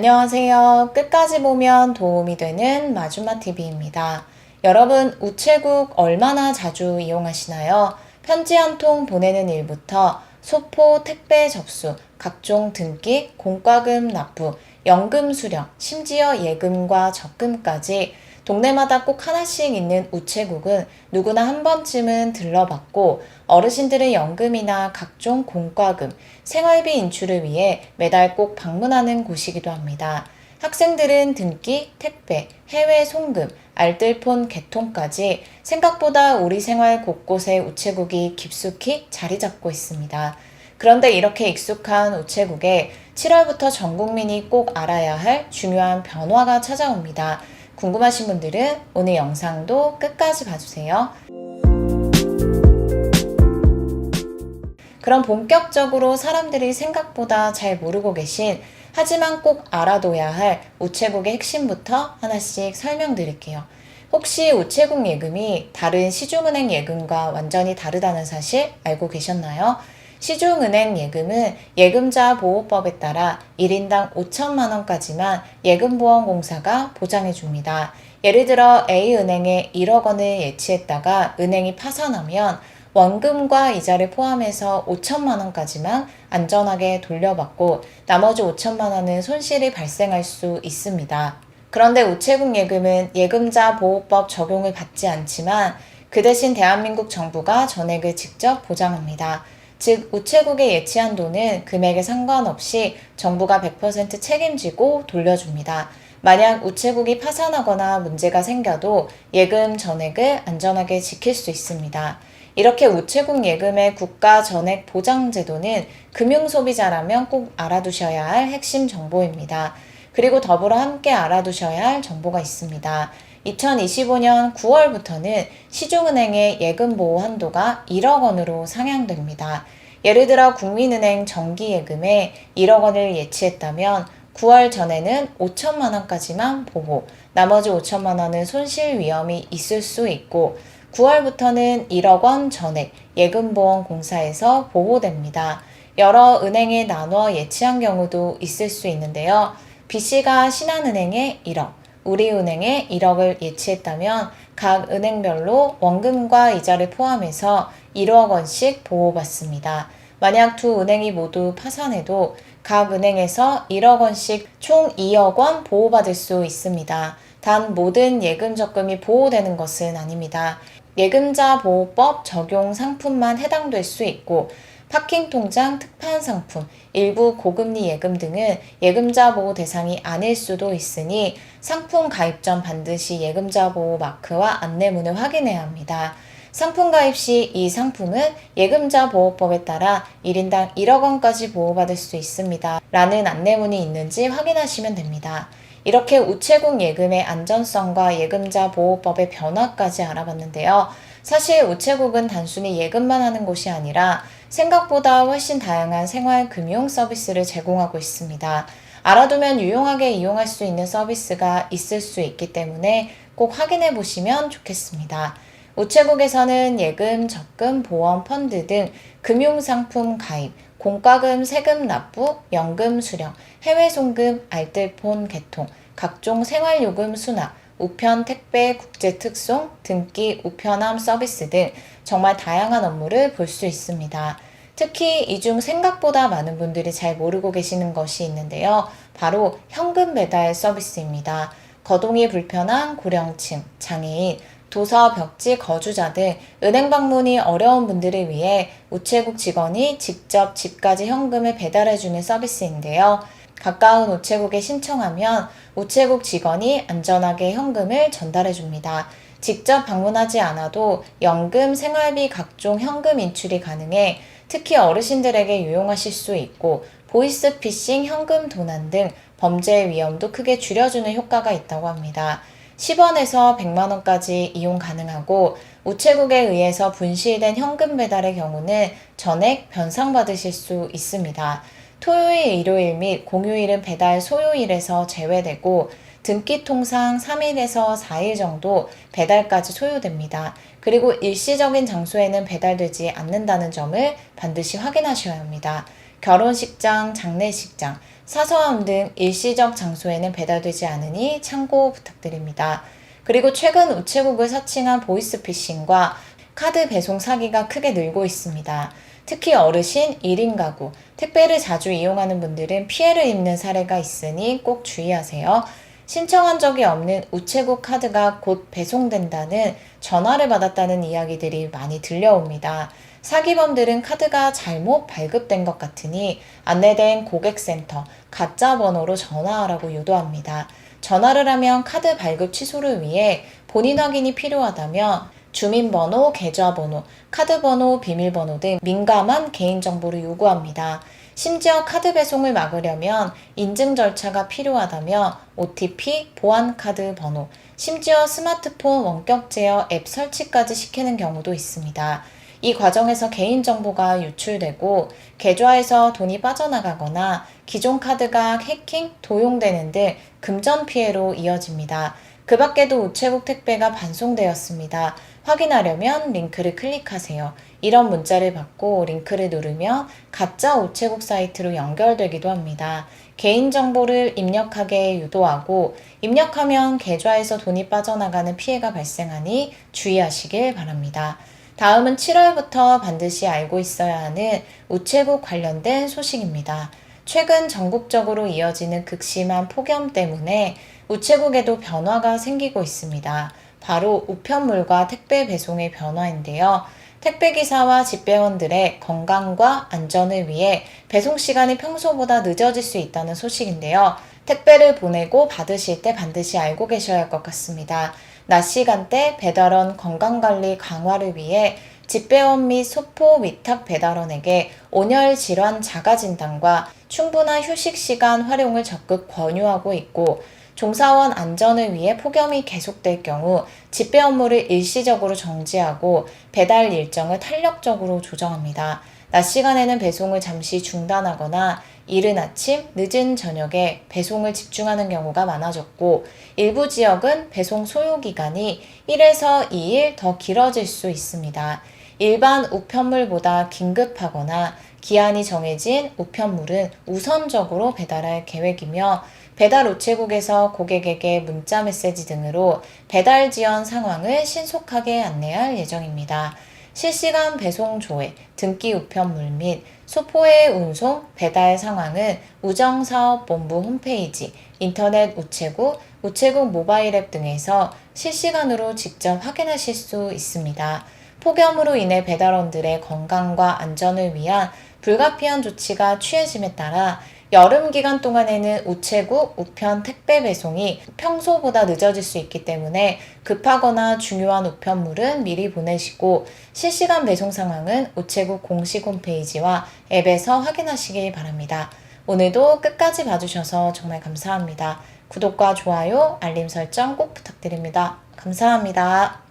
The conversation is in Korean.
안녕하세요. 끝까지 보면 도움이 되는 마주마TV입니다. 여러분, 우체국 얼마나 자주 이용하시나요? 편지 한 통 보내는 일부터 소포, 택배 접수, 각종 등기, 공과금 납부, 연금 수령, 심지어 예금과 적금까지 동네마다 꼭 하나씩 있는 우체국은 누구나 한 번쯤은 들러봤고 어르신들의 연금이나 각종 공과금, 생활비 인출을 위해 매달 꼭 방문하는 곳이기도 합니다. 학생들은 등기, 택배, 해외 송금, 알뜰폰 개통까지 생각보다 우리 생활 곳곳에 우체국이 깊숙이 자리 잡고 있습니다. 그런데 이렇게 익숙한 우체국에 7월부터 전 국민이 꼭 알아야 할 중요한 변화가 찾아옵니다. 궁금하신 분들은 오늘 영상도 끝까지 봐주세요. 그럼 본격적으로 사람들이 생각보다 잘 모르고 계신 하지만 꼭 알아둬야 할 우체국의 핵심부터 하나씩 설명드릴게요. 혹시 우체국 예금이 다른 시중은행 예금과 완전히 다르다는 사실 알고 계셨나요? 시중은행 예금은 예금자 보호법에 따라 1인당 5천만 원까지만 예금보험공사가 보장해줍니다. 예를 들어 A은행에 1억 원을 예치했다가 은행이 파산하면 원금과 이자를 포함해서 5천만 원까지만 안전하게 돌려받고 나머지 5천만 원은 손실이 발생할 수 있습니다. 그런데 우체국 예금은 예금자 보호법 적용을 받지 않지만 그 대신 대한민국 정부가 전액을 직접 보장합니다. 즉 우체국에 예치한 돈은 금액에 상관없이 정부가 100% 책임지고 돌려줍니다. 만약 우체국이 파산하거나 문제가 생겨도 예금 전액을 안전하게 지킬 수 있습니다. 이렇게 우체국 예금의 국가 전액 보장 제도는 금융소비자라면 꼭 알아두셔야 할 핵심 정보입니다. 그리고 더불어 함께 알아두셔야 할 정보가 있습니다. 2025년 9월부터는 시중은행의 예금보호 한도가 1억 원으로 상향됩니다. 예를 들어 국민은행 정기예금에 1억 원을 예치했다면 9월 전에는 5천만 원까지만 보호, 나머지 5천만 원은 손실 위험이 있을 수 있고 9월부터는 1억 원 전액 예금보험공사에서 보호됩니다. 여러 은행에 나눠 예치한 경우도 있을 수 있는데요. B씨가 신한은행에 1억, 우리은행에 1억을 예치했다면 각 은행별로 원금과 이자를 포함해서 1억 원씩 보호받습니다. 만약 두 은행이 모두 파산해도 각 은행에서 1억 원씩 총 2억 원 보호받을 수 있습니다. 단 모든 예금 적금이 보호되는 것은 아닙니다. 예금자 보호법 적용 상품만 해당될 수 있고 파킹 통장, 특판 상품, 일부 고금리 예금 등은 예금자 보호 대상이 아닐 수도 있으니 상품 가입 전 반드시 예금자 보호 마크와 안내문을 확인해야 합니다. 상품 가입 시 이 상품은 예금자 보호법에 따라 1인당 1억 원까지 보호받을 수 있습니다. 라는 안내문이 있는지 확인하시면 됩니다. 이렇게 우체국 예금의 안전성과 예금자 보호법의 변화까지 알아봤는데요. 사실 우체국은 단순히 예금만 하는 곳이 아니라 생각보다 훨씬 다양한 생활 금융 서비스를 제공하고 있습니다. 알아두면 유용하게 이용할 수 있는 서비스가 있을 수 있기 때문에 꼭 확인해 보시면 좋겠습니다. 우체국에서는 예금, 적금, 보험, 펀드 등 금융상품 가입, 공과금, 세금 납부, 연금 수령, 해외 송금, 알뜰폰 개통, 각종 생활요금 수납, 우편 택배, 국제 특송, 등기, 우편함 서비스 등 정말 다양한 업무를 볼 수 있습니다. 특히 이 중 생각보다 많은 분들이 잘 모르고 계시는 것이 있는데요. 바로 현금 배달 서비스입니다. 거동이 불편한 고령층, 장애인, 도서, 벽지, 거주자 등 은행 방문이 어려운 분들을 위해 우체국 직원이 직접 집까지 현금을 배달해주는 서비스인데요. 가까운 우체국에 신청하면 우체국 직원이 안전하게 현금을 전달해줍니다. 직접 방문하지 않아도 연금, 생활비 각종 현금 인출이 가능해 특히 어르신들에게 유용하실 수 있고 보이스피싱, 현금 도난 등 범죄 위험도 크게 줄여주는 효과가 있다고 합니다. 10원에서 100만 원까지 이용 가능하고 우체국에 의해서 분실된 현금 배달의 경우는 전액 변상받으실 수 있습니다. 토요일, 일요일 및 공휴일은 배달 소요일에서 제외되고 등기 통상 3일에서 4일 정도 배달까지 소요됩니다. 그리고 일시적인 장소에는 배달되지 않는다는 점을 반드시 확인하셔야 합니다. 결혼식장, 장례식장, 사서함 등 일시적 장소에는 배달되지 않으니 참고 부탁드립니다. 그리고 최근 우체국을 사칭한 보이스피싱과 카드 배송 사기가 크게 늘고 있습니다. 특히 어르신, 1인 가구, 택배를 자주 이용하는 분들은 피해를 입는 사례가 있으니 꼭 주의하세요. 신청한 적이 없는 우체국 카드가 곧 배송된다는 전화를 받았다는 이야기들이 많이 들려옵니다. 사기범들은 카드가 잘못 발급된 것 같으니 안내된 고객센터, 가짜 번호로 전화하라고 유도합니다. 전화를 하면 카드 발급 취소를 위해 본인 확인이 필요하다며 주민번호, 계좌번호, 카드번호, 비밀번호 등 민감한 개인정보를 요구합니다. 심지어 카드 배송을 막으려면 인증 절차가 필요하다며 OTP, 보안카드 번호, 심지어 스마트폰 원격 제어 앱 설치까지 시키는 경우도 있습니다. 이 과정에서 개인정보가 유출되고 계좌에서 돈이 빠져나가거나 기존 카드가 해킹, 도용되는 등 금전 피해로 이어집니다. 그 밖에도 우체국 택배가 반송되었습니다. 확인하려면 링크를 클릭하세요. 이런 문자를 받고 링크를 누르면 가짜 우체국 사이트로 연결되기도 합니다. 개인정보를 입력하게 유도하고 입력하면 계좌에서 돈이 빠져나가는 피해가 발생하니 주의하시길 바랍니다. 다음은 7월부터 반드시 알고 있어야 하는 우체국 관련된 소식입니다. 최근 전국적으로 이어지는 극심한 폭염 때문에 우체국에도 변화가 생기고 있습니다. 바로 우편물과 택배 배송의 변화인데요. 택배기사와 집배원들의 건강과 안전을 위해 배송 시간이 평소보다 늦어질 수 있다는 소식인데요. 택배를 보내고 받으실 때 반드시 알고 계셔야 할 것 같습니다. 낮 시간대 배달원 건강관리 강화를 위해 집배원 및 소포 위탁 배달원에게 온열 질환 자가 진단과 충분한 휴식 시간 활용을 적극 권유하고 있고, 종사원 안전을 위해 폭염이 계속될 경우 집배 업무를 일시적으로 정지하고 배달 일정을 탄력적으로 조정합니다. 낮 시간에는 배송을 잠시 중단하거나 이른 아침, 늦은 저녁에 배송을 집중하는 경우가 많아졌고, 일부 지역은 배송 소요기간이 1에서 2일 더 길어질 수 있습니다. 일반 우편물보다 긴급하거나 기한이 정해진 우편물은 우선적으로 배달할 계획이며, 배달 우체국에서 고객에게 문자 메시지 등으로 배달 지연 상황을 신속하게 안내할 예정입니다. 실시간 배송 조회, 등기 우편물 및 소포의 운송, 배달 상황은 우정사업본부 홈페이지, 인터넷 우체국, 우체국 모바일 앱 등에서 실시간으로 직접 확인하실 수 있습니다. 폭염으로 인해 배달원들의 건강과 안전을 위한 불가피한 조치가 취해짐에 따라 여름 기간 동안에는 우체국, 우편, 택배 배송이 평소보다 늦어질 수 있기 때문에 급하거나 중요한 우편물은 미리 보내시고, 실시간 배송 상황은 우체국 공식 홈페이지와 앱에서 확인하시길 바랍니다. 오늘도 끝까지 봐주셔서 정말 감사합니다. 구독과 좋아요, 알림 설정 꼭 부탁드립니다. 감사합니다.